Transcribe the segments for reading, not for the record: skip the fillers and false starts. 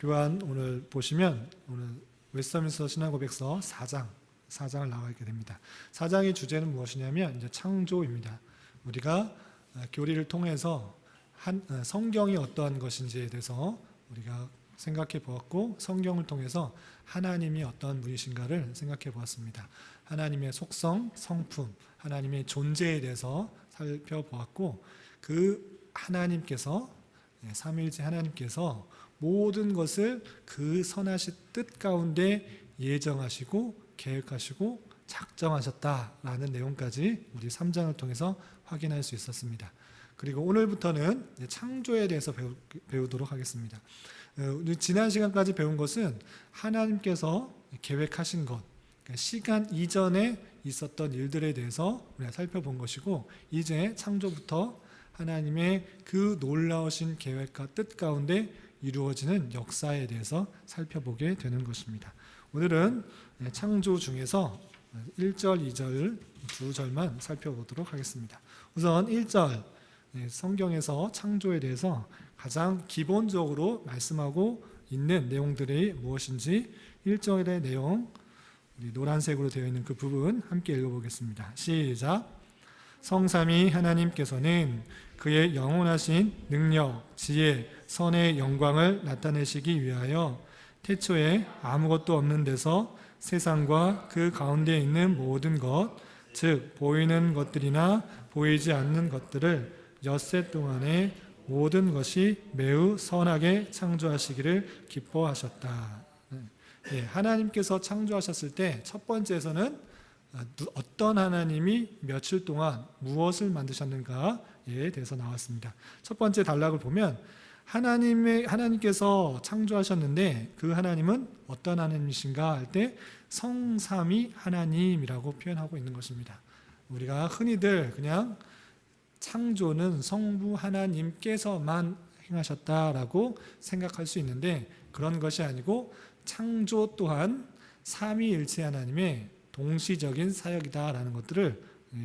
교환 오늘 보시면 오늘 웨스터민스터 신앙고백서 4장을 나가게 됩니다. 4장의 주제는 무엇이냐면 이제 창조입니다. 우리가 교리를 통해서 성경이 어떠한 것인지에 대해서 우리가 생각해 보았고, 성경을 통해서 하나님이 어떤 분이신가를 생각해 보았습니다. 하나님의 속성, 성품, 하나님의 존재에 대해서 살펴보았고, 그 하나님께서, 삼위일체 하나님께서 모든 것을 그 선하신 뜻 가운데 예정하시고 계획하시고 작정하셨다라는 내용까지 우리 3장을 통해서 확인할 수 있었습니다. 그리고 오늘부터는 창조에 대해서 배우도록 하겠습니다. 지난 시간까지 배운 것은 하나님께서 계획하신 것, 시간 이전에 있었던 일들에 대해서 우리가 살펴본 것이고, 이제 창조부터 하나님의 그 놀라우신 계획과 뜻 가운데 이루어지는 역사에 대해서 살펴보게 되는 것입니다. 오늘은 창조 중에서 1절, 2절 두 절만 살펴보도록 하겠습니다. 우선 1절, 성경에서 창조에 대해서 가장 기본적으로 말씀하고 있는 내용들이 무엇인지 1절의 내용, 노란색으로 되어 있는 그 부분 함께 읽어보겠습니다. 시작. 성삼위 하나님께서는 그의 영원하신 능력, 지혜, 선의 영광을 나타내시기 위하여 태초에 아무것도 없는 데서 세상과 그 가운데 있는 모든 것, 즉 보이는 것들이나 보이지 않는 것들을 엿새 동안에 모든 것이 매우 선하게 창조하시기를 기뻐하셨다. 하나님께서 창조하셨을 때 첫 번째에서는 어떤 하나님이 며칠 동안 무엇을 만드셨는가에 대해서 나왔습니다. 첫 번째 단락을 보면 하나님께서 창조하셨는데 그 하나님은 어떤 하나님이신가 할 때 성삼위 하나님이라고 표현하고 있는 것입니다. 우리가 흔히들 그냥 창조는 성부 하나님께서만 행하셨다라고 생각할 수 있는데, 그런 것이 아니고 창조 또한 삼위일체 하나님의 동시적인 사역이다라는 것들을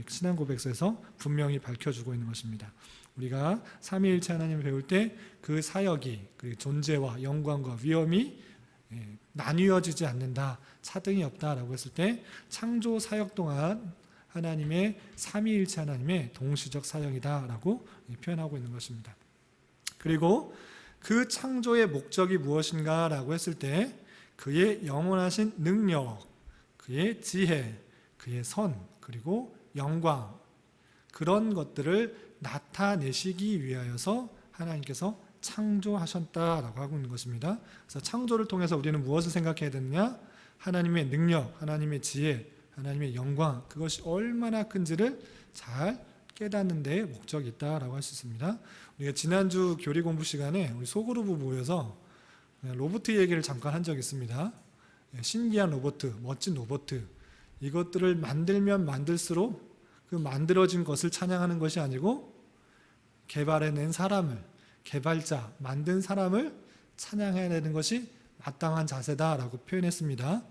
신앙고백서에서 분명히 밝혀주고 있는 것입니다. 우리가 삼위일체 하나님을 배울 때 그 사역이, 그리고 존재와 영광과 위엄이 나뉘어지지 않는다, 차등이 없다라고 했을 때 창조 사역 동안 하나님의 삼위일체 하나님의 동시적 사역이다라고 표현하고 있는 것입니다. 그리고 그 창조의 목적이 무엇인가라고 했을 때 그의 영원하신 능력, 그의 지혜, 그의 선, 그리고 영광, 그런 것들을 나타내시기 위하여서 하나님께서 창조하셨다라고 하고 있는 것입니다. 그래서 창조를 통해서 우리는 무엇을 생각해야 되느냐? 하나님의 능력, 하나님의 지혜, 하나님의 영광, 그것이 얼마나 큰지를 잘 깨닫는 데 목적이 있다라고 할 수 있습니다. 우리가 지난주 교리 공부 시간에 우리 소그룹이 모여서 로봇 얘기를 잠깐 한 적이 있습니다. 신기한 로봇, 멋진 로봇, 이것들을 만들면 만들수록 그 만들어진 것을 찬양하는 것이 아니고 개발해낸 사람을, 개발자, 만든 사람을 찬양해야 되는 것이 마땅한 자세다라고 표현했습니다.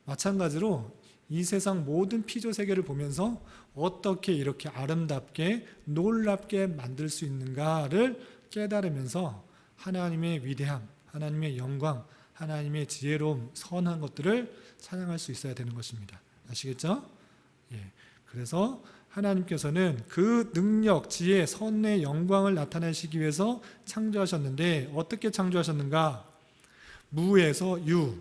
마찬가지로 이 세상 모든 피조 세계를 보면서 어떻게 이렇게 아름답게 놀랍게 만들 수 있는가를 깨달으면서 하나님의 위대함, 하나님의 영광, 하나님의 지혜로움, 선한 것들을 찬양할 수 있어야 되는 것입니다. 아시겠죠? 그래서 하나님께서는 그 능력, 지혜, 선의 영광을 나타내시기 위해서 창조하셨는데, 어떻게 창조하셨는가? 무에서 유,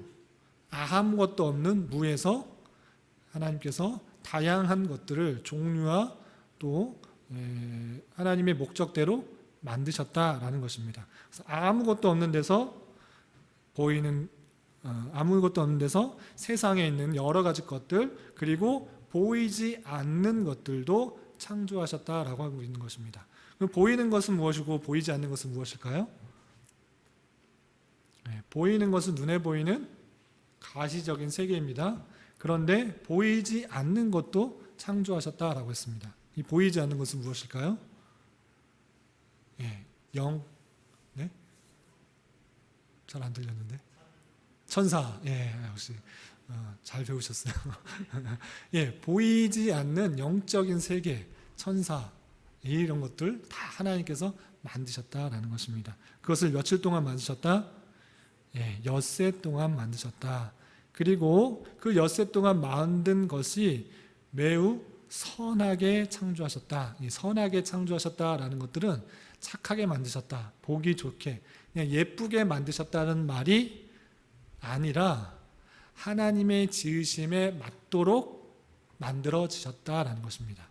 아무것도 없는 무에서 하나님께서 다양한 것들을 종류와 또 하나님의 목적대로 만드셨다라는 것입니다. 그래서 아무것도 없는 데서 아무것도 없는 데서 세상에 있는 여러 가지 것들, 그리고 보이지 않는 것들도 창조하셨다라고 하고 있는 것입니다. 그럼 보이는 것은 무엇이고 보이지 않는 것은 무엇일까요? 보이는 것은 눈에 보이는 가시적인 세계입니다. 그런데 보이지 않는 것도 창조하셨다라고 했습니다. 이 보이지 않는 것은 무엇일까요? 네? 잘 안 들렸는데. 천사. 역시 잘 배우셨어요. 보이지 않는 영적인 세계, 천사, 이런 것들 다 하나님께서 만드셨다라는 것입니다. 그것을 며칠 동안 만드셨다? 엿새 동안 만드셨다. 그리고 그 엿새 동안 만든 것이 매우 선하게 창조하셨다. 이 선하게 창조하셨다라는 것들은 착하게 만드셨다, 보기 좋게, 그냥 예쁘게 만드셨다는 말이 아니라 하나님의 지으심에 맞도록 만들어지셨다라는 것입니다.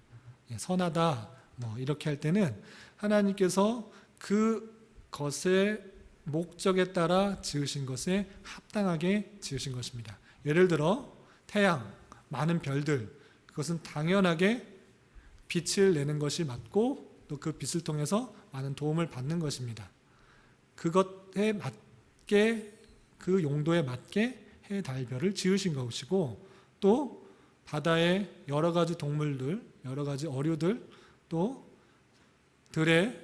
선하다 이렇게 할 때는 하나님께서 그 것의 목적에 따라 지으신 것에 합당하게 지으신 것입니다. 예를 들어 태양, 많은 별들, 그것은 당연하게 빛을 내는 것이 맞고 또 그 빛을 통해서 많은 도움을 받는 것입니다. 그것에 맞게, 그 용도에 맞게 해, 달, 별을 지으신 것이고, 또 바다의 여러 가지 동물들, 여러 가지 어류들, 또 들의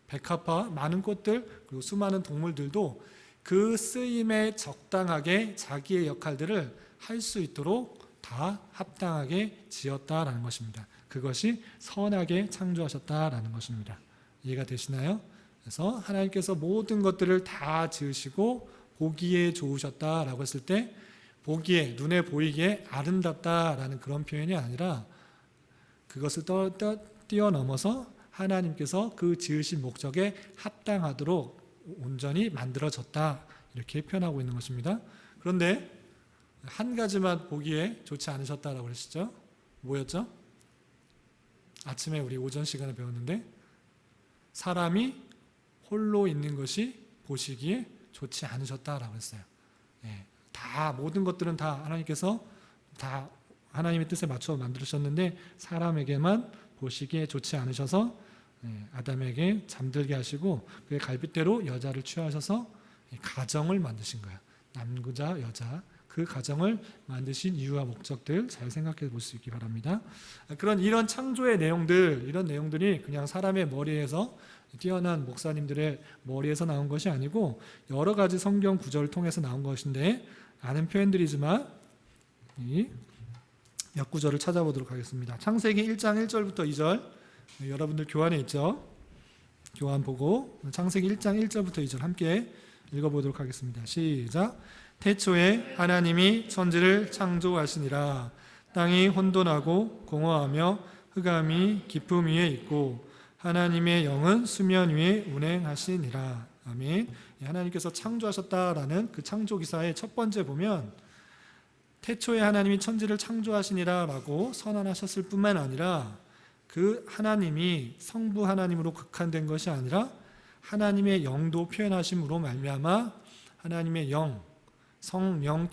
백합화, 많은 꽃들, 그리고 수많은 동물들도 그 쓰임에 적당하게 자기의 역할들을 할 수 있도록 다 합당하게 지었다라는 것입니다. 그것이 선하게 창조하셨다라는 것입니다. 이해가 되시나요? 그래서 하나님께서 모든 것들을 다 지으시고 보기에 좋으셨다라고 했을 때, 보기에, 눈에 보이기에 아름답다라는 그런 표현이 아니라 그것을 뛰어넘어서 하나님께서 그 지으신 목적에 합당하도록 온전히 만들어졌다, 이렇게 표현하고 있는 것입니다. 그런데 한 가지만 보기에 좋지 않으셨다라고 그러시죠? 뭐였죠? 아침에 우리 오전 시간에 배웠는데, 사람이 홀로 있는 것이 보시기에 좋지 않으셨다라고 했어요. 다 모든 것들은 다 하나님께서 다 하나님의 뜻에 맞춰 만드셨는데 사람에게만 보시기에 좋지 않으셔서 아담에게 잠들게 하시고 그의 갈빗대로 여자를 취하셔서 가정을 만드신 거예요. 남자 여자, 그 가정을 만드신 이유와 목적들 잘 생각해 볼 수 있기 바랍니다. 이런 창조의 내용들, 이런 내용들이 그냥 사람의 머리에서, 뛰어난 목사님들의 머리에서 나온 것이 아니고 여러 가지 성경 구절을 통해서 나온 것인데, 아는 표현들이지만 몇 구절을 찾아보도록 하겠습니다. 창세기 1장 1절부터 2절, 여러분들 교환에 있죠? 교환 보고 창세기 1장 1절부터 2절 함께 읽어보도록 하겠습니다. 시작. 태초에 하나님이 천지를 창조하시니라. 땅이 혼돈하고 공허하며 흑암이 깊음 위에 있고 하나님의 영은 수면 위에 운행하시니라. 아멘. 하나님께서 창조하셨다라는 그 창조 기사의 첫 번째 보면, 태초에 하나님이 천지를 창조하시니라 라고 선언하셨을 뿐만 아니라, 그 하나님이 성부 하나님으로 극한된 것이 아니라 하나님의 영도 표현하심으로 말미암아 하나님의 영, 성령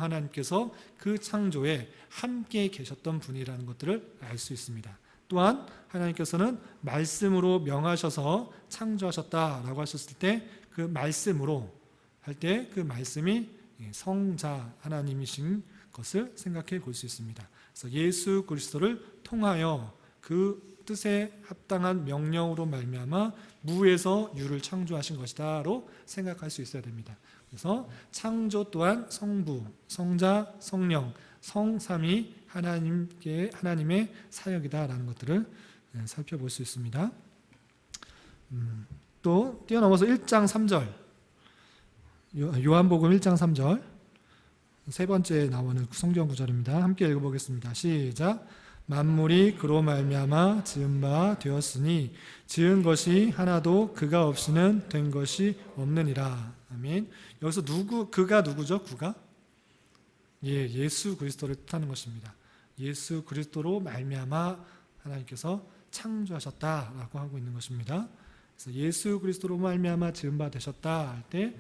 하나님께서 그 창조에 함께 계셨던 분이라는 것들을 알 수 있습니다. 또한 하나님께서는 말씀으로 명하셔서 창조하셨다라고 하셨을 때, 그 말씀으로 할 때 그 말씀이 성자 하나님이신 것을 생각해 볼 수 있습니다. 그래서 예수 그리스도를 통하여 그 뜻에 합당한 명령으로 말미암아 무에서 유를 창조하신 것이다로 생각할 수 있어야 됩니다. 그래서 창조 또한 성부, 성자, 성령, 성삼위 하나님의 사역이다라는 것들을 살펴볼 수 있습니다. 또 뛰어넘어서 1장 3절, 요한복음 1장 3절, 세 번째 나오는 성경 구절입니다. 함께 읽어보겠습니다. 시작. 만물이 그로 말미암아 지은 바 되었으니 지은 것이 하나도 그가 없이는 된 것이 없느니라. 아멘. 여기서 그가 누구죠? 그가? 예수 그리스도를 뜻하는 것입니다. 예수 그리스도로 말미암아 하나님께서 창조하셨다라고 하고 있는 것입니다. 그래서 예수 그리스도로 말미암아 지은 바 되셨다 할 때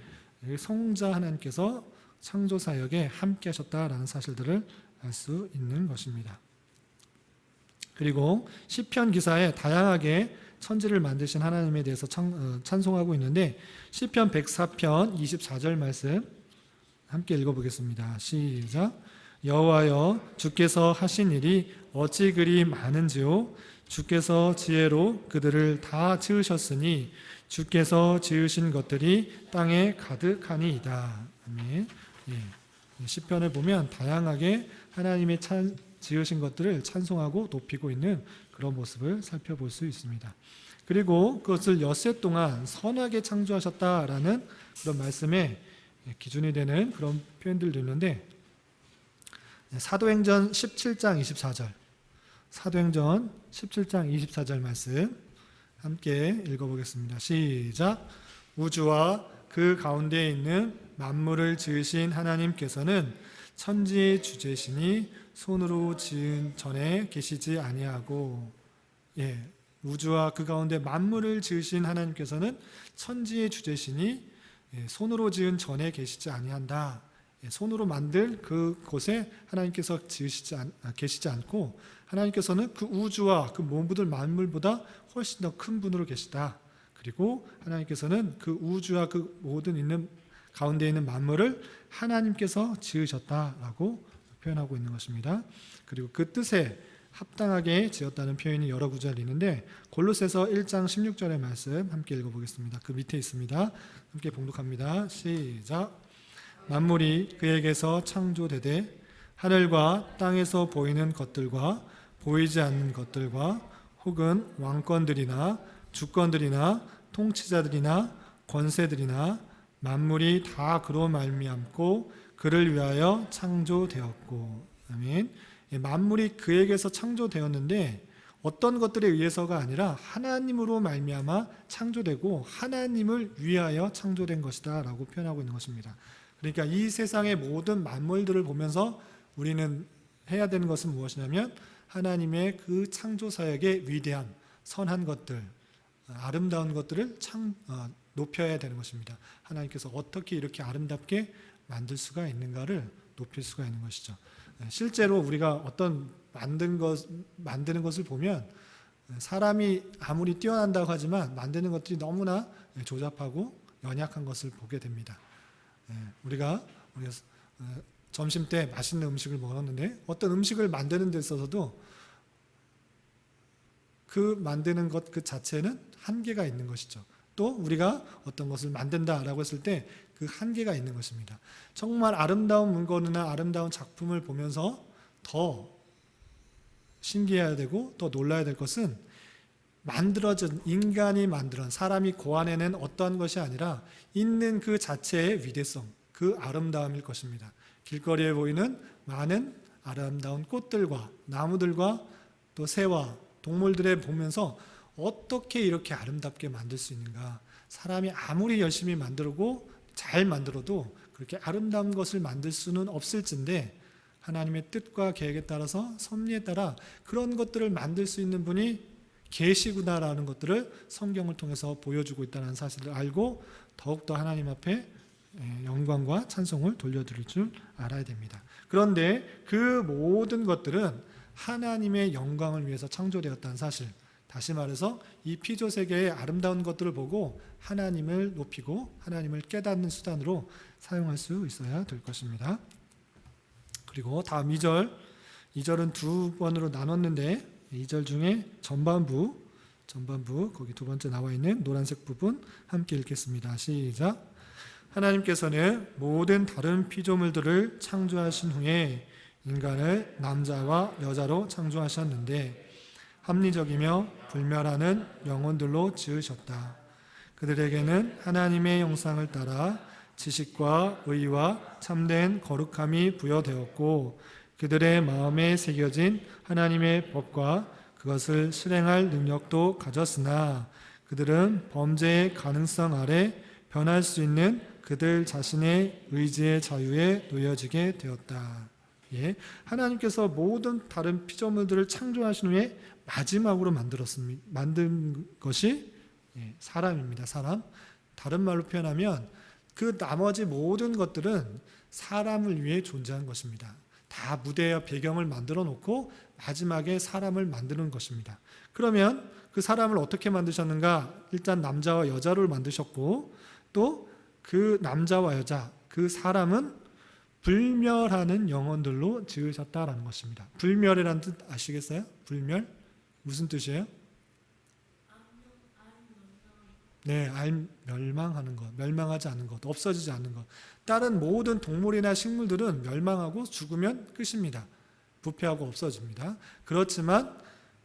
성자 하나님께서 창조 사역에 함께 하셨다라는 사실들을 알 수 있는 것입니다. 그리고 시편 기사에 다양하게 천지를 만드신 하나님에 대해서 찬송하고 있는데, 시편 104편 24절 말씀 함께 읽어보겠습니다. 시작. 여호와여, 주께서 하신 일이 어찌 그리 많은지요. 주께서 지혜로 그들을 다 지으셨으니 주께서 지으신 것들이 땅에 가득하니이다. 아멘. 시편을 보면 다양하게 하나님의 지으신 것들을 찬송하고 높이고 있는 그런 모습을 살펴볼 수 있습니다. 그리고 그것을 엿새 동안 선하게 창조하셨다라는 그런 말씀에 기준이 되는 그런 표현들도 있는데, 사도행전 17장 24절, 사도행전 17장 24절 말씀 함께 읽어보겠습니다. 시작. 우주와 그 가운데에 있는 만물을 지으신 하나님께서는 천지의 주제시니 손으로 지은 전에 계시지 아니하고, 우주와 그 가운데 만물을 지으신 하나님께서는 천지의 주제시니 손으로 지은 전에 계시지 아니한다. 손으로 만들 그곳에 하나님께서 계시지 않고, 하나님께서는 그 우주와 그 모든 만물보다 훨씬 더 큰 분으로 계시다. 그리고 하나님께서는 그 우주와 그 모든 있는 가운데 있는 만물을 하나님께서 지으셨다라고 표현하고 있는 것입니다. 그리고 그 뜻에 합당하게 지었다는 표현이 여러 구절이 있는데, 골로새서 1장 16절의 말씀 함께 읽어보겠습니다. 그 밑에 있습니다. 함께 봉독합니다. 시작. 만물이 그에게서 창조되되 하늘과 땅에서 보이는 것들과 보이지 않는 것들과 혹은 왕권들이나 주권들이나 통치자들이나 권세들이나 만물이 다 그로 말미암고 그를 위하여 창조되었고. 아멘. 만물이 그에게서 창조되었는데 어떤 것들에 의해서가 아니라 하나님으로 말미암아 창조되고 하나님을 위하여 창조된 것이다 라고 표현하고 있는 것입니다. 그러니까 이 세상의 모든 만물들을 보면서 우리는 해야 되는 것은 무엇이냐면, 하나님의 그 창조 사역의 위대함, 선한 것들, 아름다운 것들을 높여야 되는 것입니다. 하나님께서 어떻게 이렇게 아름답게 만들 수가 있는가를 높일 수가 있는 것이죠. 실제로 우리가 어떤 만드는 것을 보면 사람이 아무리 뛰어난다고 하지만 만드는 것들이 너무나 조잡하고 연약한 것을 보게 됩니다. 우리가 점심 때 맛있는 음식을 먹었는데 어떤 음식을 만드는 데 있어서도 그 만드는 것 그 자체는 한계가 있는 것이죠. 또 우리가 어떤 것을 만든다라고 했을 때 그 한계가 있는 것입니다. 정말 아름다운 문건이나 아름다운 작품을 보면서 더 신기해야 되고 더 놀라야 될 것은 만들어진 인간이 만들어 사람이 고안해낸 어떠한 것이 아니라 있는 그 자체의 위대성, 그 아름다움일 것입니다. 길거리에 보이는 많은 아름다운 꽃들과 나무들과 또 새와 동물들을 보면서 어떻게 이렇게 아름답게 만들 수 있는가. 사람이 아무리 열심히 만들고 잘 만들어도 그렇게 아름다운 것을 만들 수는 없을진데, 하나님의 뜻과 계획에 따라서 섭리에 따라 그런 것들을 만들 수 있는 분이 계시구나라는 것들을 성경을 통해서 보여주고 있다는 사실을 알고 더욱더 하나님 앞에 영광과 찬송을 돌려드릴 줄 알아야 됩니다. 그런데 그 모든 것들은 하나님의 영광을 위해서 창조되었다는 사실, 다시 말해서 이 피조 세계의 아름다운 것들을 보고 하나님을 높이고 하나님을 깨닫는 수단으로 사용할 수 있어야 될 것입니다. 그리고 다음 2절은 두 번으로 나눴는데 2절 중에 전반부 거기 두 번째 나와 있는 노란색 부분 함께 읽겠습니다. 시작. 하나님께서는 모든 다른 피조물들을 창조하신 후에 인간을 남자와 여자로 창조하셨는데 합리적이며 불멸하는 영혼들로 지으셨다. 그들에게는 하나님의 형상을 따라 지식과 의와 참된 거룩함이 부여되었고 그들의 마음에 새겨진 하나님의 법과 그것을 실행할 능력도 가졌으나 그들은 범죄의 가능성 아래 변할 수 있는 그들 자신의 의지의 자유에 놓여지게 되었다. 하나님께서 모든 다른 피조물들을 창조하신 후에 마지막으로 만든 것이 사람입니다. 사람. 다른 말로 표현하면 그 나머지 모든 것들은 사람을 위해 존재한 것입니다. 다 무대와 배경을 만들어 놓고 마지막에 사람을 만드는 것입니다. 그러면 그 사람을 어떻게 만드셨는가? 일단 남자와 여자를 만드셨고 또 그 남자와 여자, 그 사람은 불멸하는 영혼들로 지으셨다라는 것입니다. 불멸이라는 뜻 아시겠어요? 불멸? 무슨 뜻이에요? 네, 멸망하는 것, 멸망하지 않는 것, 없어지지 않는 것. 다른 모든 동물이나 식물들은 멸망하고 죽으면 끝입니다. 부패하고 없어집니다. 그렇지만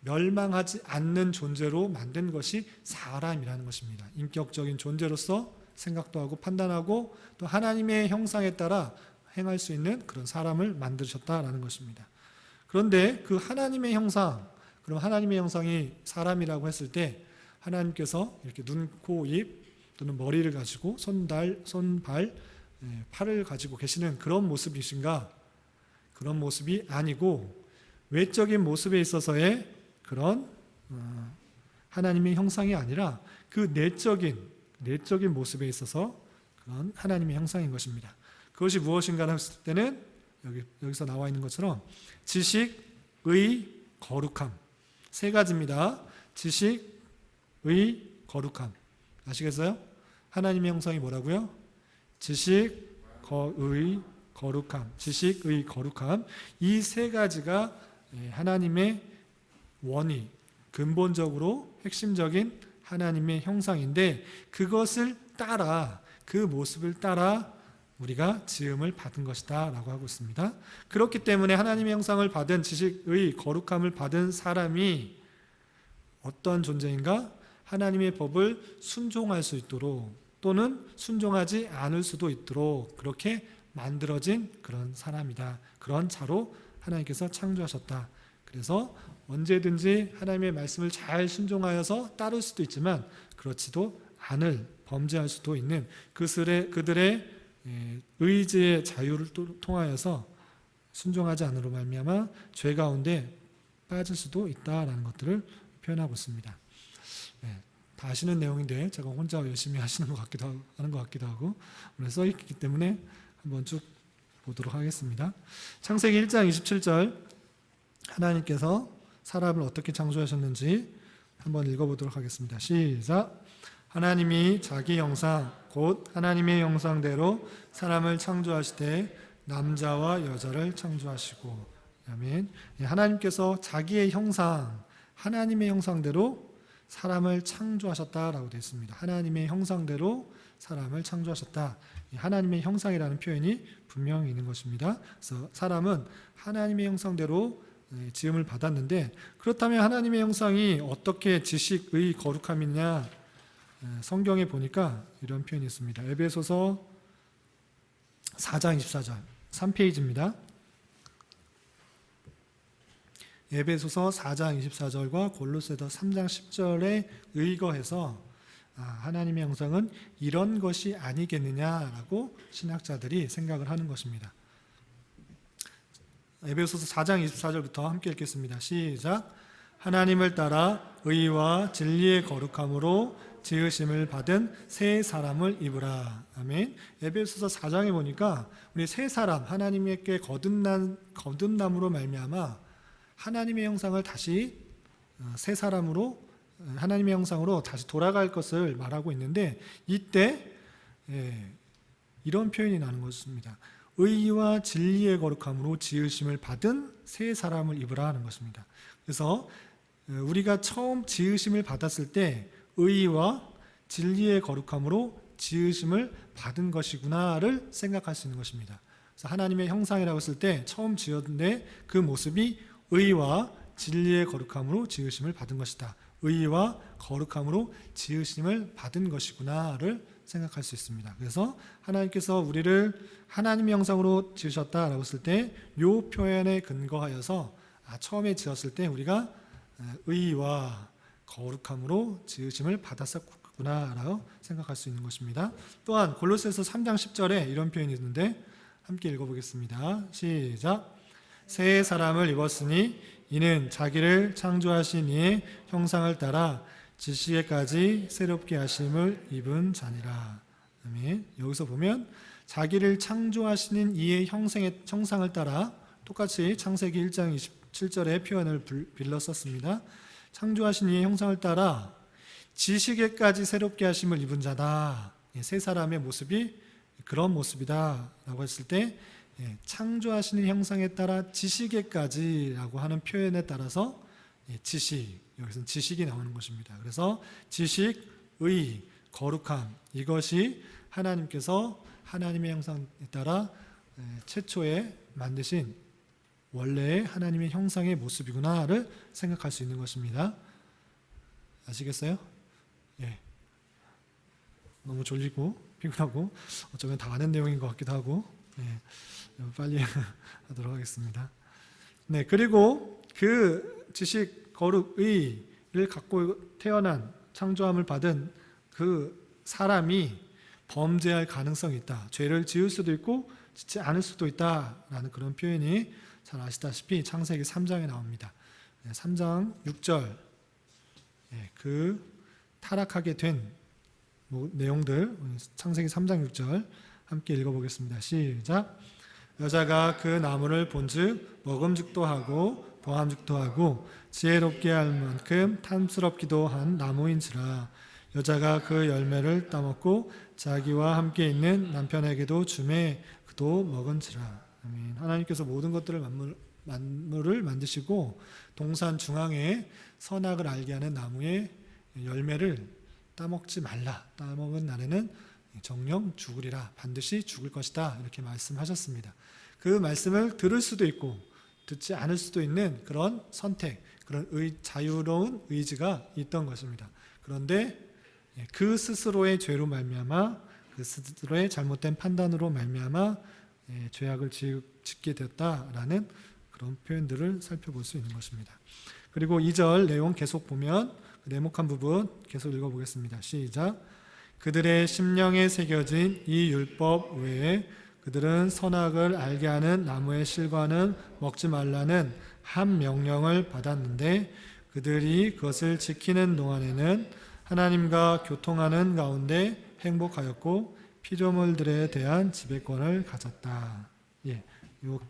멸망하지 않는 존재로 만든 것이 사람이라는 것입니다. 인격적인 존재로서 생각도 하고 판단하고 또 하나님의 형상에 따라 행할 수 있는 그런 사람을 만드셨다라는 것입니다. 그런데 그 하나님의 형상, 그럼 하나님의 형상이 사람이라고 했을 때 하나님께서 이렇게 눈, 코, 입 또는 머리를 가지고 손, 발, 팔을 가지고 계시는 그런 모습이신가? 그런 모습이 아니고 외적인 모습에 있어서의 그런 하나님의 형상이 아니라 그 내적인 모습에 있어서 그런 하나님의 형상인 것입니다. 그것이 무엇인가 했을 때는 여기서 나와 있는 것처럼 지식, 의, 거룩함 세 가지입니다. 지식, 의, 거룩함. 아시겠어요? 하나님의 형상이 뭐라고요? 지식, 의, 거룩함. 지식, 의, 거룩함. 이 세 가지가 하나님의 원이 근본적으로 핵심적인 하나님의 형상인데 그것을 따라 그 모습을 따라 우리가 지음을 받은 것이다 라고 하고 있습니다. 그렇기 때문에 하나님의 형상을 받은 지식의 거룩함을 받은 사람이 어떤 존재인가? 하나님의 법을 순종할 수 있도록 또는 순종하지 않을 수도 있도록 그렇게 만들어진 그런 사람이다. 그런 자로 하나님께서 창조하셨다. 그래서 언제든지 하나님의 말씀을 잘 순종하여서 따를 수도 있지만 그렇지도 않을 범죄할 수도 있는 그들의 의지의 자유를 통하여서 순종하지 않으로 말미암아 죄 가운데 빠질 수도 있다라는 것들을 표현하고 있습니다. 다 아시는 내용인데 제가 혼자 열심히 하는 것 같기도 하고 오늘 써 있기 때문에 한번 쭉 보도록 하겠습니다. 창세기 1장 27절 하나님께서 사람을 어떻게 창조하셨는지 한번 읽어보도록 하겠습니다. 시작. 하나님이 자기 형상 곧 하나님의 형상대로 사람을 창조하시되 남자와 여자를 창조하시고 아멘. 하나님께서 자기의 형상 하나님의 형상대로 사람을 창조하셨다라고 되어 있습니다. 하나님의 형상대로 사람을 창조하셨다. 하나님의 형상이라는 표현이 분명히 있는 것입니다. 그래서 사람은 하나님의 형상대로 지음을 받았는데 그렇다면 하나님의 형상이 어떻게 지식의 거룩함이냐 성경에 보니까 이런 표현이 있습니다. 에베소서 4장 24절 3페이지입니다. 에베소서 4장 24절과 골로새서 3장 10절에 의거해서 하나님의 형상은 이런 것이 아니겠느냐라고 신학자들이 생각을 하는 것입니다. 에베소서 4장 24절부터 함께 읽겠습니다. 시작. 하나님을 따라 의와 진리의 거룩함으로 지으심을 받은 새 사람을 입으라. 아멘. 에베소서 4장에 보니까 우리 새 사람 하나님께 거듭남으로 말미암아 하나님의 형상을 다시 새 사람으로 하나님의 형상으로 다시 돌아갈 것을 말하고 있는데 이때 이런 표현이 나는 것입니다. 의와 진리의 거룩함으로 지으심을 받은 새 사람을 입으라 하는 것입니다. 그래서 우리가 처음 지으심을 받았을 때 의와 진리의 거룩함으로 지으심을 받은 것이구나를 생각할 수 있는 것입니다. 그래서 하나님의 형상이라고 했을 때 처음 지었는데 그 모습이 의와 진리의 거룩함으로 지으심을 받은 것이다. 의와 거룩함으로 지으심을 받은 것이구나를 생각할 수 있습니다. 그래서 하나님께서 우리를 하나님의 형상으로 지으셨다라고 했을 때 이 표현에 근거하여서 처음에 지었을 때 우리가 의와 거룩함으로 지으심을 받았었구나라고 생각할 수 있는 것입니다. 또한 골로새서 3장 10절에 이런 표현이 있는데 함께 읽어보겠습니다. 시작. 새 사람을 입었으니 이는 자기를 창조하신 이의 형상을 따라 지식에까지 새롭게 하심을 입은 자니라. 아멘. 여기서 보면 자기를 창조하시는 이의 형상을 따라 똑같이 창세기 1장 27절의 표현을 빌려 썼습니다. 창조하신 이의 형상을 따라 지식에까지 새롭게 하심을 입은 자다. 새 사람의 모습이 그런 모습이다 라고 했을 때 창조하시는 형상에 따라 지식에까지라고 하는 표현에 따라서 지식, 여기서는 지식이 나오는 것입니다. 그래서 지식, 의, 거룩함 이것이 하나님께서 하나님의 형상에 따라 최초에 만드신 원래 하나님의 형상의 모습이구나를 생각할 수 있는 것입니다. 아시겠어요? 예. 너무 졸리고 피곤하고 어쩌면 다 아는 내용인 것 같기도 하고, 예. 빨리 하도록 하겠습니다. 네, 그리고 그 지식, 거룩, 의를 갖고 태어난 창조함을 받은 그 사람이 범죄할 가능성이 있다. 죄를 지을 수도 있고 짓지 않을 수도 있다라는 그런 표현이 잘 아시다시피 창세기 3장에 나옵니다. 3장 6절, 그 타락하게 된 내용들, 창세기 3장 6절 함께 읽어보겠습니다. 시작. 여자가 그 나무를 본즉 먹음직도 하고 보암직도 하고 지혜롭게 할 만큼 탐스럽기도 한 나무인지라. 여자가 그 열매를 따먹고 자기와 함께 있는 남편에게도 주매 그도 먹은지라. 아멘. 하나님께서 모든 것들을 만물을 만드시고 동산 중앙에 선악을 알게 하는 나무의 열매를 따먹지 말라. 따먹은 날에는 정령 죽으리라. 반드시 죽을 것이다. 이렇게 말씀하셨습니다. 그 말씀을 들을 수도 있고 듣지 않을 수도 있는 그런 선택, 그런 자유로운 의지가 있던 것입니다. 그런데 그 스스로의 죄로 말미암아, 그 스스로의 잘못된 판단으로 말미암아 죄악을 짓게 되었다라는 그런 표현들을 살펴볼 수 있는 것입니다. 그리고 2절 내용 계속 보면 네모칸 부분 계속 읽어보겠습니다. 시작. 그들의 심령에 새겨진 이 율법 외에 그들은 선악을 알게 하는 나무의 실과는 먹지 말라는 한 명령을 받았는데 그들이 그것을 지키는 동안에는 하나님과 교통하는 가운데 행복하였고 피조물들에 대한 지배권을 가졌다. 이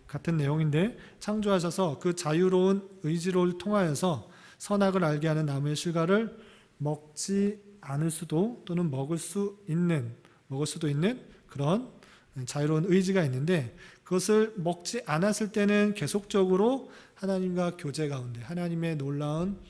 같은 내용인데 창조하셔서 그 자유로운 의지를 통하여서 선악을 알게 하는 나무의 실과를 먹지 않을 수도 또는 먹을 수도 있는 그런 자유로운 의지가 있는데 그것을 먹지 않았을 때는 계속적으로 하나님과 교제 가운데 하나님의 놀라운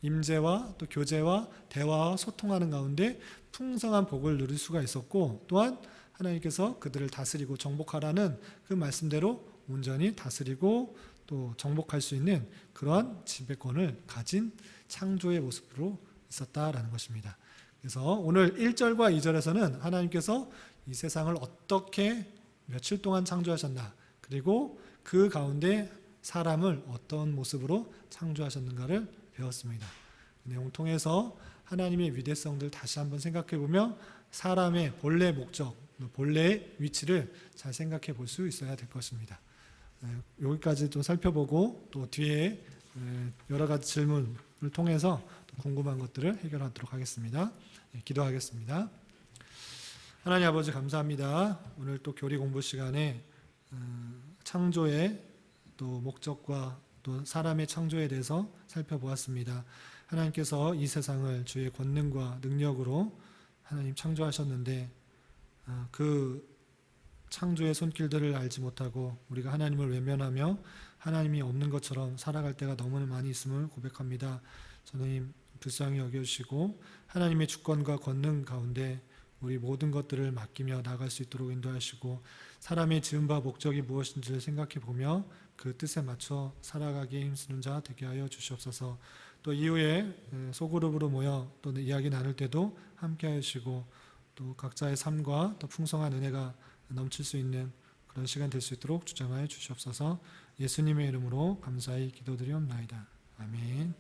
임재와 또 교제와 대화와 소통하는 가운데 풍성한 복을 누릴 수가 있었고 또한 하나님께서 그들을 다스리고 정복하라는 그 말씀대로 온전히 다스리고 또 정복할 수 있는 그러한 지배권을 가진 창조의 모습으로 있었다라는 것입니다. 그래서 오늘 1절과 2절에서는 하나님께서 이 세상을 어떻게 며칠 동안 창조하셨나, 그리고 그 가운데 사람을 어떤 모습으로 창조하셨는가를 배웠습니다. 그 내용 통해서 하나님의 위대성들 다시 한번 생각해 보며 사람의 본래 목적, 본래의 위치를 잘 생각해 볼 수 있어야 될 것입니다. 여기까지 좀 살펴보고 또 뒤에 여러 가지 질문을 통해서 궁금한 것들을 해결하도록 하겠습니다. 기도하겠습니다. 하나님 아버지 감사합니다. 오늘 또 교리 공부 시간에 창조의 또 목적과 또 사람의 창조에 대해서 살펴보았습니다. 하나님께서 이 세상을 주의 권능과 능력으로 하나님 창조하셨는데 그 창조의 손길들을 알지 못하고 우리가 하나님을 외면하며 하나님이 없는 것처럼 살아갈 때가 너무 많이 있음을 고백합니다. 주님 불쌍히 여겨주시고 하나님의 주권과 권능 가운데 우리 모든 것들을 맡기며 나갈 수 있도록 인도하시고 사람의 지은 바 목적이 무엇인지를 생각해 보며 그 뜻에 맞춰 살아가기에 힘쓰는 자 되게 하여 주시옵소서. 또 이후에 소그룹으로 모여 또 이야기 나눌 때도 함께 하시고 또 각자의 삶과 또 풍성한 은혜가 넘칠 수 있는 그런 시간 될 수 있도록 주장하여 주시옵소서. 예수님의 이름으로 감사히 기도드리옵나이다. 아멘.